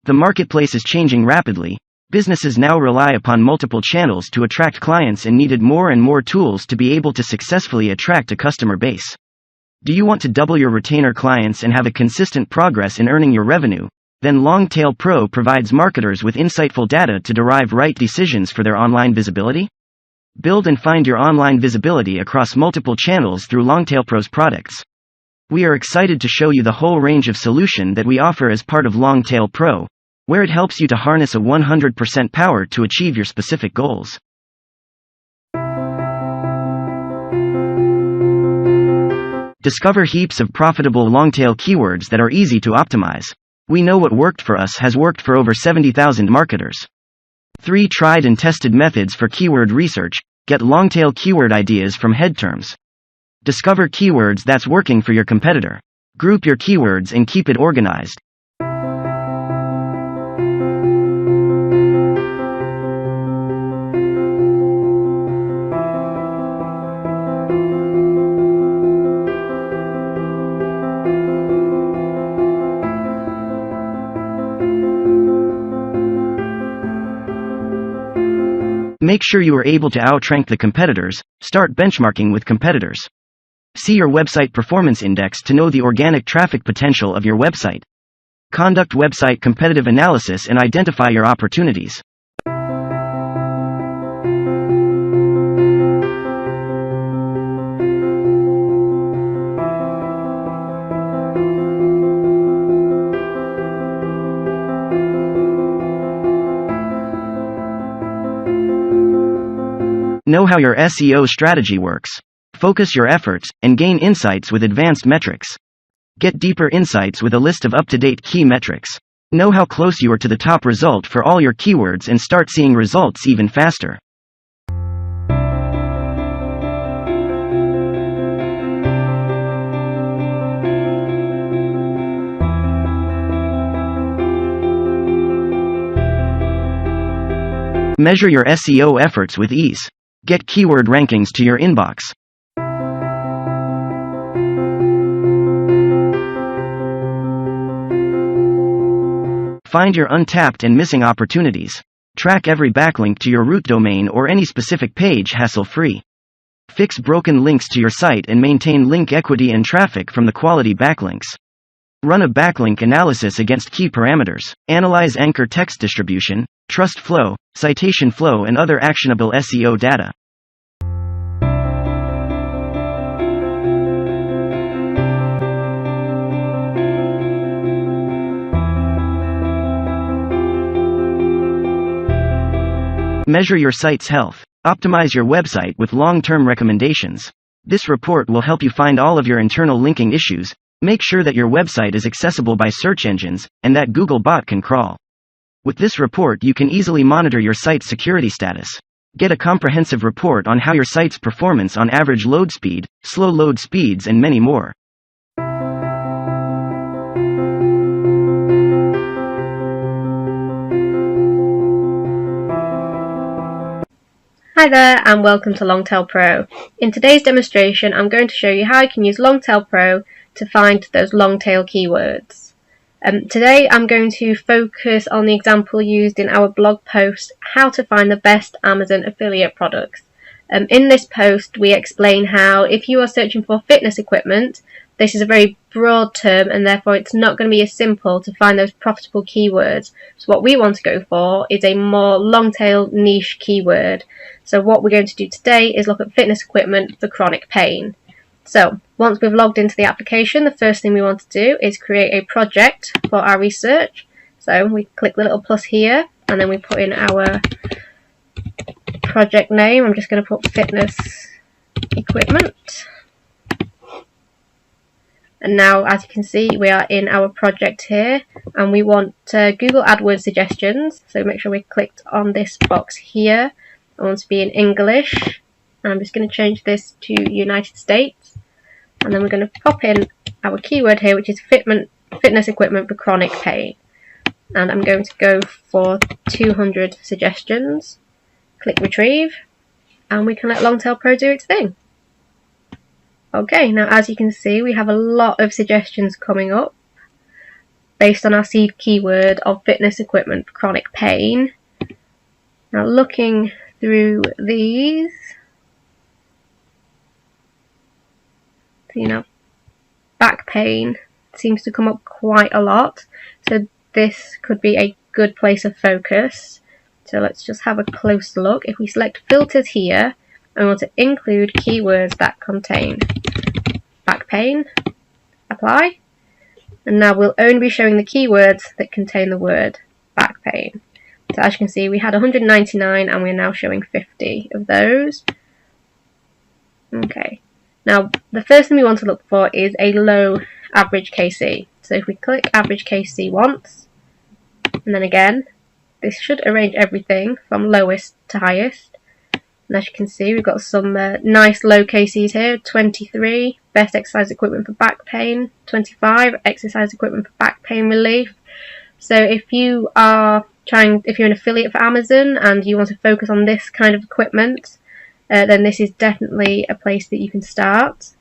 The marketplace is changing rapidly. Businesses now rely upon multiple channels to attract clients and needed more and more tools to be able to successfully attract a customer base. Do you want to double your retainer clients and have a consistent progress in earning your revenue? Then LongTailPro provides marketers with insightful data to derive right decisions for their online visibility. Build and find your online visibility across multiple channels through LongTailPro's products. We are excited to show you the whole range of solution that we offer as part of LongTailPro, where it helps you to harness a 100% power to achieve your specific goals. Discover heaps of profitable long-tail keywords that are easy to optimize. We know what worked for us has worked for over 70,000 marketers. 3 tried and tested methods for keyword research. Get long-tail keyword ideas from head terms. Discover keywords that's working for your competitor. Group your keywords and keep it organized. Make sure you are able to outrank the competitors. Start benchmarking with competitors. See your website performance index to know the organic traffic potential of your website. Conduct website competitive analysis and identify your opportunities. Know how your SEO strategy works. Focus your efforts, and gain insights with advanced metrics. Get deeper insights with a list of up-to-date key metrics. Know how close you are to the top result for all your keywords and start seeing results even faster. Measure your SEO efforts with ease. Get keyword rankings to your inbox. Find your untapped and missing opportunities. Track every backlink to your root domain or any specific page hassle-free. Fix broken links to your site and maintain link equity and traffic from the quality backlinks. Run a backlink analysis against key parameters. Analyze anchor text distribution, trust flow, citation flow and other actionable SEO data. Measure your site's health. Optimize your website with long-term recommendations. This report will help you find all of your internal linking issues. Make sure that your website is accessible by search engines, and that Google bot can crawl. With this report you can easily monitor your site's security status. Get a comprehensive report on how your site's performance on average load speed, slow load speeds and many more. Hi there and welcome to LongTailPro. In today's demonstration I'm going to show you how you can use LongTailPro to find those long tail keywords. Today I'm going to focus on the example used in our blog post, how to find the best Amazon affiliate products. In this post we explain how if you are searching for fitness equipment, this is a very broad term and therefore it's not going to be as simple to find those profitable keywords. So what we want to go for is a more long tail niche keyword. So what we're going to do today is look at fitness equipment for chronic pain. So once we've logged into the application, the first thing we want to do is create a project for our research. So we click the little plus here and then we put in our project name. I'm just going to put fitness equipment. And now, as you can see, we are in our project here and we want Google AdWords suggestions. So make sure we clicked on this box here. I want to be in English. And I'm just going to change this to United States. And then we're going to pop in our keyword here, which is fitness equipment for chronic pain. And I'm going to go for 200 suggestions. Click retrieve. And we can let LongTailPro do its thing. Okay, now as you can see we have a lot of suggestions coming up. based on our seed keyword of fitness equipment for chronic pain. Now looking through these, you know, back pain seems to come up quite a lot, so this could be a good place of focus. So let's just have a close look. If we select filters here and want to include keywords that contain back pain, apply, and now we'll only be showing the keywords that contain the word back pain. So as you can see, we had 199 and we're now showing 50 of those. Okay, now the first thing we want to look for is a low average KC. So if we click average KC once, and then again, this should arrange everything from lowest to highest. And as you can see, we've got some nice low KCs here. 23, best exercise equipment for back pain. 25, exercise equipment for back pain relief. So if you are if you're an affiliate for Amazon and you want to focus on this kind of equipment, then this is definitely a place that you can start.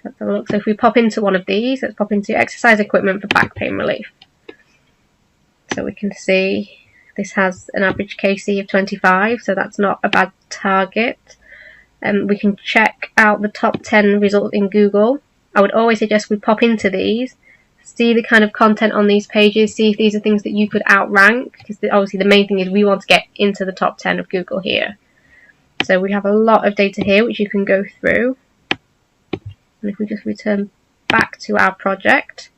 Let's have a look. So if we pop into one of these, let's pop into exercise equipment for back pain relief. So we can see this has an average KC of 25, so that's not a bad target. We can check out the top 10 results in Google. I would always suggest we pop into these, see the kind of content on these pages, see if these are things that you could outrank, because obviously the main thing is we want to get into the top 10 of Google here. So we have a lot of data here which you can go through. And if we just return back to our project,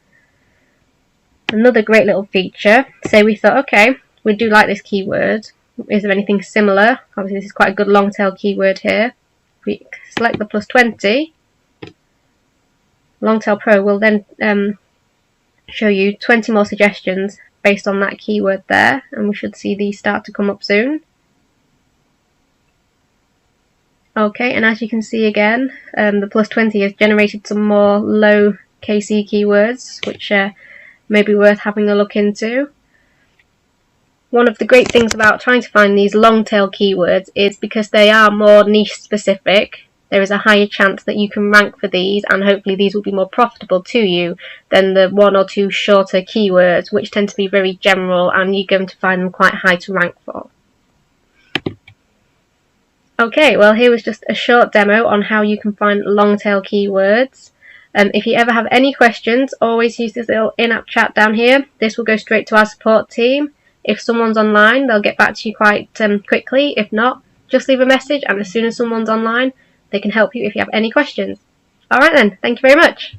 another great little feature, say we thought, okay, we do like this keyword, is there anything similar? Obviously this is quite a good long tail keyword here. If we select the +20, LongTailPro will then show you 20 more suggestions based on that keyword there, and we should see these start to come up soon. Okay, and as you can see again, the +20 has generated some more low KC keywords, which may be worth having a look into. One of the great things about trying to find these long tail keywords is because they are more niche specific, there is a higher chance that you can rank for these, and hopefully these will be more profitable to you than the one or two shorter keywords, which tend to be very general and you're going to find them quite high to rank for. Okay, well here was just a short demo on how you can find long tail keywords. If you ever have any questions, always use this little in-app chat down here. This will go straight to our support team. If someone's online, they'll get back to you quite quickly. If not, just leave a message, and as soon as someone's online, they can help you if you have any questions. Alright then, thank you very much.